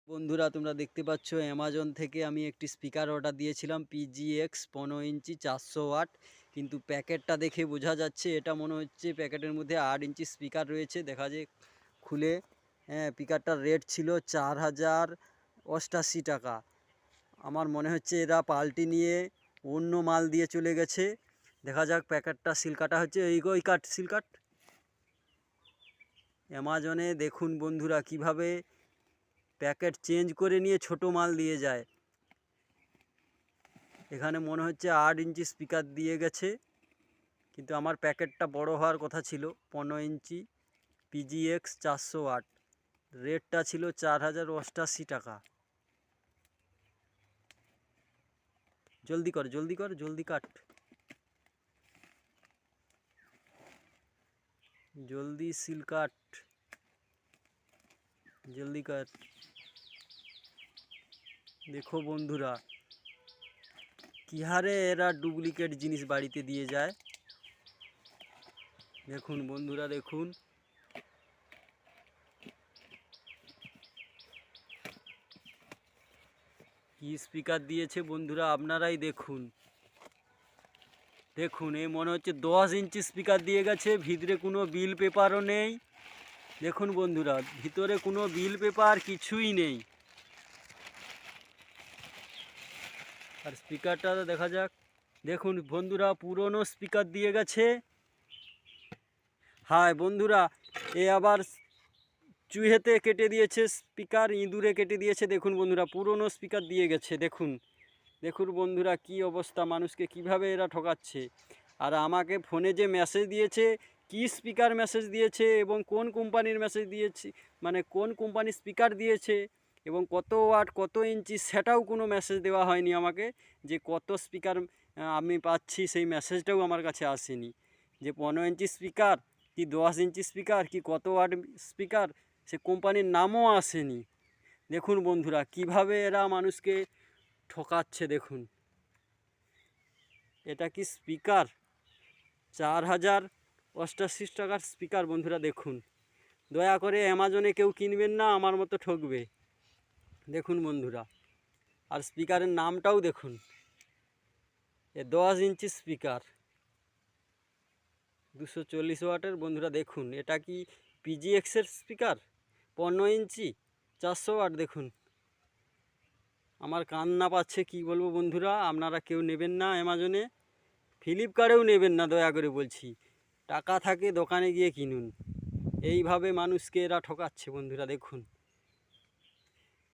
বন্ধুরা তোমরা দেখতে পাচ্ছ অ্যামাজন থেকে আমি একটি স্পিকার অর্ডার দিয়েছিলাম পিজিএক্স 15 ইঞ্চি 400 ওয়াট, কিন্তু প্যাকেটটা দেখে বোঝা যাচ্ছে এটা মনে হচ্ছে প্যাকেটের মধ্যে 8 ইঞ্চি স্পিকার রয়েছে। দেখা যায় খুলে। হ্যাঁ, স্পিকারটার রেট ছিল 4088 টাকা। আমার মনে হচ্ছে এরা পাল্টি নিয়ে অন্য মাল দিয়ে চলে গেছে। দেখা যাক, প্যাকেটটা সিল কাটা হচ্ছে। এই কাট সিল কাট। অ্যামাজনে দেখুন বন্ধুরা কিভাবে প্যাকেট চেঞ্জ করে নিয়ে ছোট মাল দিয়ে যায়। এখানে মনে হচ্ছে 8 ইঞ্চি স্পিকার দিয়ে গেছে, কিন্তু আমার প্যাকেটটা বড় হওয়ার কথা ছিল। 15 ইঞ্চি পিজিএক্স 400 ওয়াট, রেটটা ছিল 4088 টাকা। জলদি কর জলদি কর, জলদি কাট, জলদি সিল কাট, জলদি কাট। দেখো বন্ধুরা কি হারে এরা ডুপ্লিকেট জিনিস বাড়িতে দিয়ে যায়। দেখুন বন্ধুরা, দেখুন কি স্পিকার দিয়েছে বন্ধুরা, আপনারাই দেখুন। দেখুন এই মনে হচ্ছে 10 ইঞ্চি স্পিকার দিয়ে গেছে, ভিতরে কোনো বিল পেপারও নেই। দেখুন বন্ধুরা, ভিতরে কোনো বিল পেপার কিছুই নেই। আর স্পিকারটা দেখা যাক। দেখুন বন্ধুরা, পুরনো স্পিকার দিয়ে গেছে। হ্যাঁ বন্ধুরা, এ আবার চুহেতে কেটে দিয়েছে স্পিকার, ইঁদুরে কেটে দিয়েছে। দেখুন বন্ধুরা, পুরনো স্পিকার দিয়ে গেছে। দেখুন দেখুন বন্ধুরা কি অবস্থা, মানুষকে কিভাবে এরা ঠকাচ্ছে। আর আমাকে ফোনে যে মেসেজ দিয়েছে, কি স্পিকার মেসেজ দিয়েছে এবং কোন কোম্পানির মেসেজ দিয়েছে, মানে কোন কোম্পানির স্পিকার দিয়েছে এবং কত ওয়াট কত ইঞ্চি, সেটাও কোনো মেসেজ দেওয়া হয়নি আমাকে। যে কত স্পিকার আমি পাচ্ছি সেই মেসেজটাও আমার কাছে আসেনি। যে 15 ইঞ্চি স্পিকার কি 10 ইঞ্চি স্পিকার কি কত ওয়াট স্পিকার, সে কোম্পানির নামও আসেনি। দেখুন বন্ধুরা কিভাবে এরা মানুষকে ঠকাচ্ছে। দেখুন এটা কি স্পিকার? 4088 টাকার স্পিকার বন্ধুরা। দেখুন, দয়া করে অ্যামাজনে কেউ কিনবেন না, আমার মতো ঠকবে। দেখুন বন্ধুরা, আর স্পিকারের নামটাও দেখুন, এ 10 ইঞ্চি স্পিকার 240 ওয়াটের। বন্ধুরা দেখুন এটা কি পিজিএক্সের স্পিকার 15 ইঞ্চি 400 ওয়াট। দেখুন আমার কান্না পাচ্ছে, কি বলবো বন্ধুরা। আপনারা কেউ নেবেন না অ্যামাজনে, ফ্লিপকার্টেও নেবেন না, দয়া করে বলছি। টাকা থাকে দোকানে গিয়ে কিনুন। এইভাবে মানুষকে এরা ঠকাচ্ছে বন্ধুরা। দেখুন।